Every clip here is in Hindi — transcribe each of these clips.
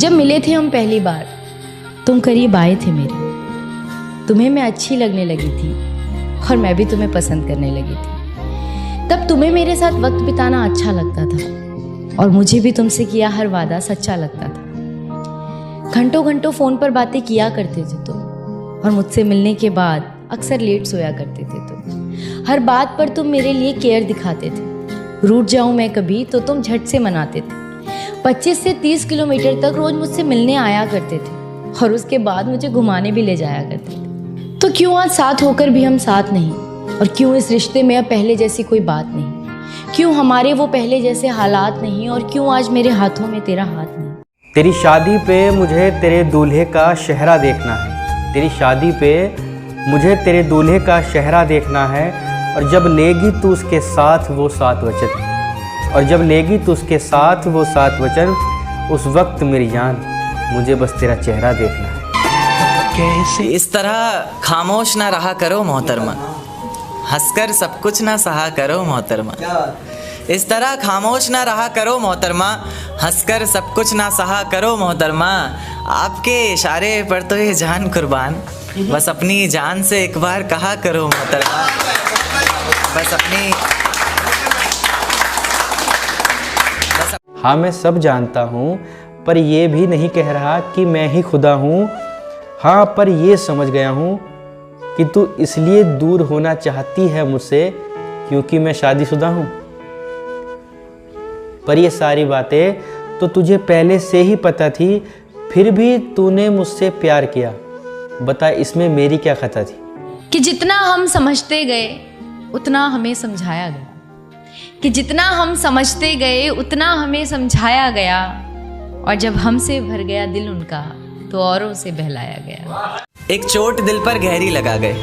जब मिले थे हम पहली बार, तुम करीब आए थे मेरे। तुम्हें मैं अच्छी लगने लगी थी और मैं भी तुम्हें पसंद करने लगी थी। तब तुम्हें मेरे साथ वक्त बिताना अच्छा लगता था और मुझे भी तुमसे किया हर वादा सच्चा लगता था। घंटों घंटों फ़ोन पर बातें किया करते थे तुम और मुझसे मिलने के बाद अक्सर लेट सोया करते थे तुम। हर बात पर तुम मेरे लिए केयर दिखाते थे। रूठ जाऊं मैं कभी तो तुम झट से मनाते थे। 25 से 30 किलोमीटर तक रोज मुझसे मिलने आया करते थे और उसके बाद मुझे घुमाने भी ले जाया करते थे। तो क्यों आज साथ होकर भी हम साथ नहीं, और क्यों इस रिश्ते में अब पहले जैसी कोई बात नहीं? क्यों हमारे वो पहले जैसे हालात नहीं, और क्यों आज मेरे हाथों में तेरा हाथ नहीं? तेरी शादी पे मुझे तेरे दूल्हे का शहरा देखना है। तेरी शादी पे मुझे तेरे दूल्हे का शहरा देखना है। और जब लेगी तू उसके साथ वो 7 वचन, और जब लेगी तू उसके साथ वो 7 वचन, उस वक्त मेरी जान मुझे बस तेरा चेहरा देखना है। कैसे इस तरह खामोश ना रहा करो मोहतरमा, हंसकर सब कुछ ना सहा करो मोहतरमा। इस तरह खामोश ना रहा करो मोहतरमा, हंसकर सब कुछ ना सहा करो मोहतरमा। आपके इशारे पर तो ये जान कुर्बान, बस अपनी जान से एक बार कहा करो मोहतरमा। बस अपनी हाँ मैं सब जानता हूँ, पर ये भी नहीं कह रहा कि मैं ही खुदा हूँ। हाँ पर ये समझ गया हूँ कि तू इसलिए दूर होना चाहती है मुझसे क्योंकि मैं शादीशुदा हूँ। पर ये सारी बातें तो तुझे पहले से ही पता थी, फिर भी तूने मुझसे प्यार किया। बता इसमें मेरी क्या खता थी? कि जितना हम समझते गए उतना हमें समझाया गया, कि जितना हम समझते गए उतना हमें समझाया गया, और जब हमसे भर गया दिल उनका तो औरों से बहलाया गया। एक चोट दिल पर गहरी लगा गए,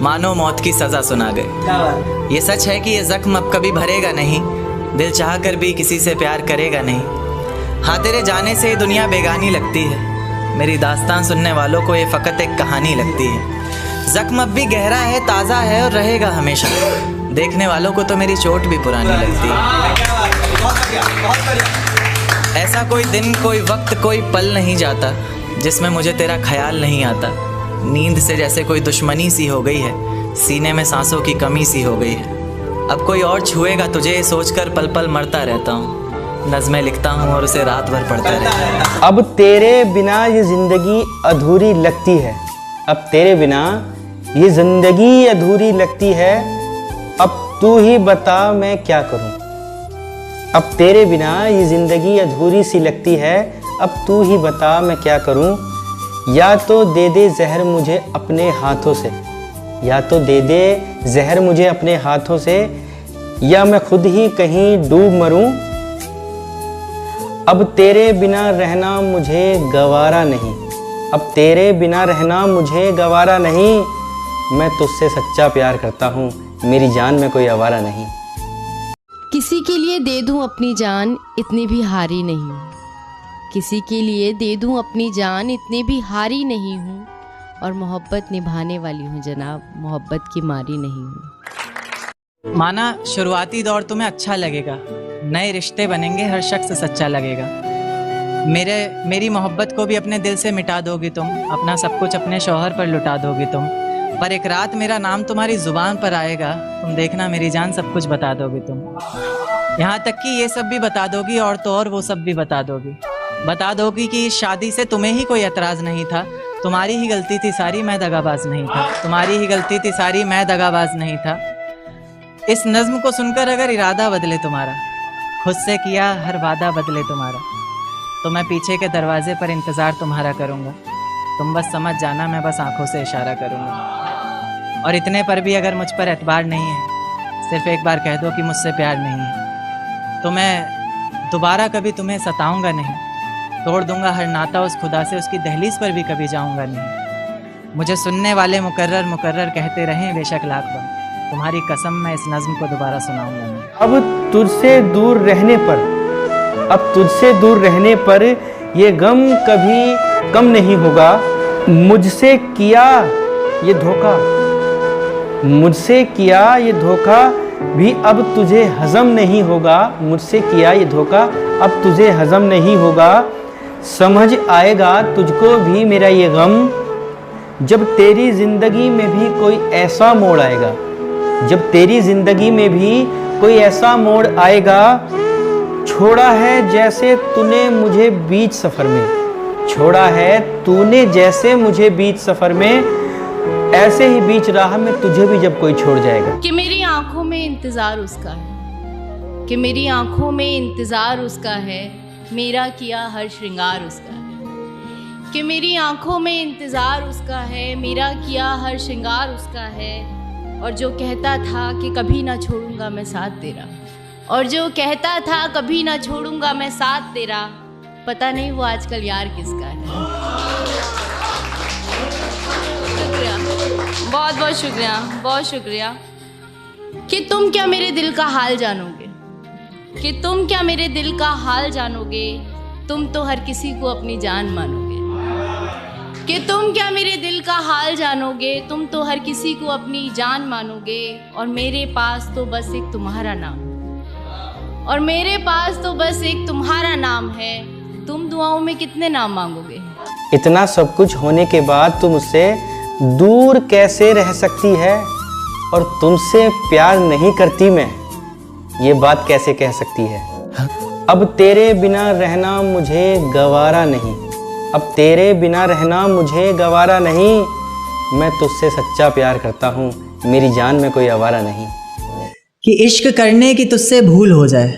मानो मौत की सजा सुना गए। ये सच है कि ये जख्म अब कभी भरेगा नहीं, दिल चाह कर भी किसी से प्यार करेगा नहीं। हाँ तेरे जाने से ये दुनिया बेगानी लगती है, मेरी दास्तान सुनने वालों को ये फ़कत एक कहानी लगती है। जख्म अब भी गहरा है, ताज़ा है और रहेगा हमेशा, देखने वालों को तो मेरी चोट भी पुरानी लगती है। ऐसा कोई दिन, कोई वक्त, कोई पल नहीं जाता जिसमें मुझे तेरा ख्याल नहीं आता। नींद से जैसे कोई दुश्मनी सी हो गई है, सीने में सांसों की कमी सी हो गई है। अब कोई और छुएगा तुझे सोचकर पल पल मरता रहता हूँ, नज़्में लिखता हूँ और उसे रात भर पढ़ता रहता हूँ। अब तेरे बिना ये ज़िंदगी अधूरी लगती है, अब तेरे बिना ये ज़िंदगी अधूरी लगती है। अब तू ही बता मैं क्या करूँ, अब तेरे बिना ये ज़िंदगी अधूरी सी लगती है। अब तू ही बता मैं क्या करूँ। या तो दे दे जहर मुझे अपने हाथों से, या तो दे दे जहर मुझे अपने हाथों से, या मैं खुद ही कहीं डूब मरूं। अब तेरे बिना रहना मुझे गवारा नहीं, अब तेरे बिना रहना मुझे गवारा नहीं। मैं तुझसे सच्चा प्यार करता हूँ, मेरी जान में कोई आवारा नहीं। किसी के लिए दे दूं अपनी जान इतनी भी हारी नहीं हूँ, किसी के लिए दे दूं अपनी जान इतनी भी हारी नहीं हूँ, और मोहब्बत निभाने वाली हूँ जनाब, मोहब्बत की मारी नहीं हूँ। माना शुरुआती दौर तुम्हें अच्छा लगेगा, नए रिश्ते बनेंगे, हर शख्स सच्चा लगेगा। मेरी मोहब्बत को भी अपने दिल से मिटा दोगी तुम, अपना सब कुछ अपने शौहर पर लुटा दोगी तुम। पर एक रात मेरा नाम तुम्हारी ज़ुबान पर आएगा, तुम देखना मेरी जान सब कुछ बता दोगी तुम। यहाँ तक कि ये सब भी बता दोगी और तो और वो सब भी बता दोगी कि इस शादी से तुम्हें ही कोई एतराज़ नहीं था, तुम्हारी ही गलती थी सारी, मैं दगाबाज नहीं था, तुम्हारी ही गलती थी सारी, मैं दगाबाज नहीं था। इस नज़्म को सुनकर अगर इरादा बदले तुम्हारा, खुद से किया हर वादा बदले तुम्हारा, तो मैं पीछे के दरवाजे पर इंतज़ार तुम्हारा करूँगा। तुम बस समझ जाना, मैं बस आंखों से इशारा करूँगा। और इतने पर भी अगर मुझ पर एतबार नहीं है, सिर्फ एक बार कह दो कि मुझसे प्यार नहीं है, तो मैं दोबारा कभी तुम्हें सताऊँगा नहीं, तोड़ दूंगा हर नाता उस खुदा से, उसकी दहलीज पर भी कभी जाऊंगा नहीं। मुझे सुनने वाले मुकर्रर कहते रहें बेशक लाख बार, तुम्हारी कसम मैं इस नज़्म को दोबारा सुनाऊंगा नहीं। अब तुझसे दूर रहने पर, अब तुझसे दूर रहने पर ये गम कभी कम नहीं होगा। मुझसे किया ये धोखा, मुझसे किया ये धोखा भी अब तुझे हजम नहीं होगा। मुझसे किया ये धोखा अब तुझे हजम नहीं होगा। समझ आएगा तुझको भी मेरा ये गम, जब तेरी जिंदगी में भी कोई ऐसा मोड़ आएगा, जब तेरी जिंदगी में भी कोई ऐसा मोड़ आएगा। छोड़ा है जैसे तूने मुझे बीच सफर में, छोड़ा है तूने जैसे मुझे बीच सफर में, ऐसे ही बीच राह में तुझे भी जब कोई छोड़ जाएगा। कि मेरी आंखों में इंतजार उसका है, कि मेरी आंखों में इंतजार उसका है, मेरा किया हर श्रृंगार उसका है। कि मेरी आंखों में इंतजार उसका है, मेरा किया हर श्रृंगार उसका है। और जो कहता था कि कभी ना छोड़ूंगा मैं साथ तेरा, और जो कहता था कभी ना छोड़ूंगा मैं साथ तेरा, पता नहीं वो आजकल यार किसका है। शुक्रिया, बहुत बहुत शुक्रिया, बहुत शुक्रिया। कि तुम क्या मेरे दिल का हाल जानोगे, कि तुम क्या मेरे दिल का हाल जानोगे, तुम तो हर किसी को अपनी जान मानोगे। कि तुम क्या मेरे दिल का हाल जानोगे, तुम तो हर किसी को अपनी जान मानोगे। और मेरे पास तो बस एक तुम्हारा नाम, और मेरे पास तो बस एक तुम्हारा नाम है। तुम दुआओं में कितने नाम मांगोगे? इतना सब कुछ होने के बाद तुम मुझसे दूर कैसे रह सकती है, और तुमसे प्यार नहीं करती मैं, ये बात कैसे कह सकती है। अब तेरे बिना रहना मुझे गवारा नहीं, अब तेरे बिना रहना मुझे गवारा नहीं। मैं तुझसे सच्चा प्यार करता हूँ, मेरी जान में कोई आवारा नहीं। कि इश्क करने की तुझसे भूल हो जाए,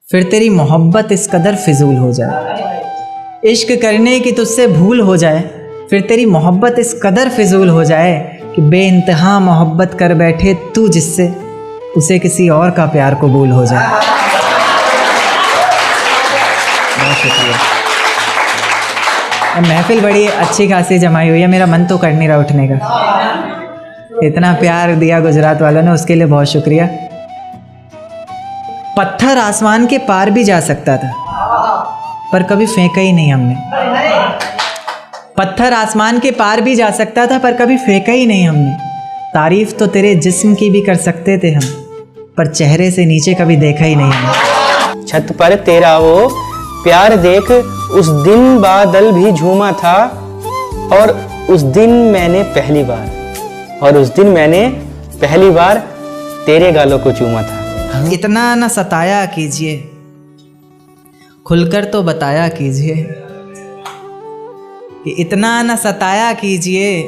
फिर तेरी मोहब्बत इस कदर फिजूल हो जाए। इश्क करने की तुझसे भूल हो जाए, फिर तेरी मोहब्बत इस कदर फिजूल हो जाए कि बेइंतहा मोहब्बत कर बैठे तू जिससे, उसे किसी और का प्यार कबूल हो जाए। बहुत शुक्रिया। महफिल बड़ी अच्छी खासी जमाई हुई है, मेरा मन तो कर नहीं रहा उठने का। इतना प्यार दिया गुजरात वालों ने, उसके लिए बहुत शुक्रिया। पत्थर आसमान के पार भी जा सकता था, पर कभी फेंका ही नहीं हमने। पत्थर आसमान के पार भी जा सकता था, पर कभी फेंका ही नहीं हमने। तारीफ तो तेरे जिस्म की भी कर सकते थे हम, पर चेहरे से नीचे कभी देखा ही नहीं हमने। छत पर तेरा वो प्यार देख उस दिन बादल भी झूमा था, और उस दिन मैंने पहली बार, और उस दिन मैंने पहली बार तेरे गालों को चूमा था। इतना न सताया कीजिए, खुलकर तो बताया कीजिए। कि इतना न सताया कीजिए,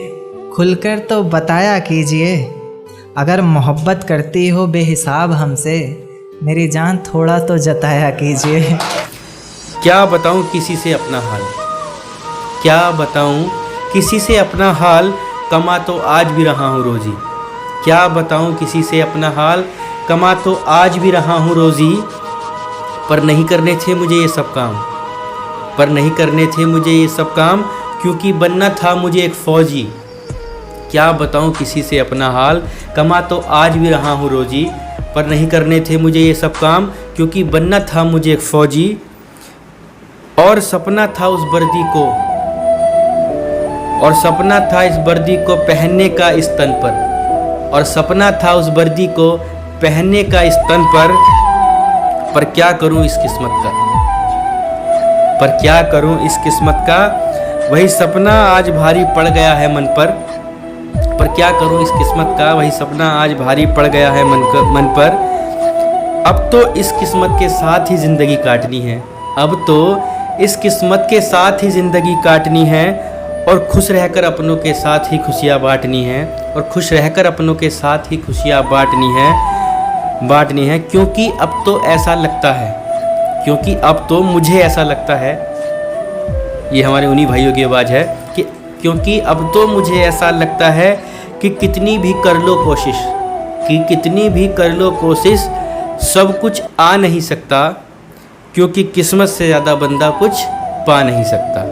खुलकर तो बताया कीजिए। अगर मोहब्बत करती हो बेहिसाब हमसे, मेरी जान थोड़ा तो जताया कीजिए। क्या बताऊं किसी से अपना हाल, क्या बताऊं किसी से अपना हाल, कमा तो आज भी रहा हूँ रोजी। क्या बताऊं किसी से अपना हाल, कमा तो आज भी रहा हूँ रोजी। पर नहीं करने थे मुझे ये सब काम, पर नहीं करने थे मुझे ये सब काम, क्योंकि बनना था मुझे एक फ़ौजी। क्या बताऊं किसी से अपना हाल, कमा तो आज भी रहा हूँ रोजी। पर नहीं करने थे मुझे ये सब काम, क्योंकि बनना था मुझे एक फ़ौजी। और सपना था उस वर्दी को, और सपना था इस वर्दी को पहनने का इस तन पर, और सपना था उस वर्दी को पहनने का इस तन पर क्या करूं इस किस्मत का, पर क्या करूं इस किस्मत का। वही सपना आज भारी पड़ गया है मन पर क्या करूं इस किस्मत का। वही सपना आज भारी पड़ गया है मन पर। अब तो इस किस्मत के साथ ही ज़िंदगी काटनी है, अब तो इस किस्मत के साथ ही ज़िंदगी काटनी है। और खुश रहकर अपनों के साथ ही खुशियाँ बांटनी है, और खुश रहकर अपनों के साथ ही खुशियाँ बांटनी है। क्योंकि अब तो ऐसा लगता है, क्योंकि अब तो मुझे ऐसा लगता है, ये हमारे उन्हीं भाइयों की आवाज़ है कि क्योंकि अब तो मुझे ऐसा लगता है कि कितनी भी कर लो कोशिश, कि कितनी भी कर लो कोशिश, सब कुछ आ नहीं सकता, क्योंकि किस्मत से ज़्यादा बंदा कुछ पा नहीं सकता।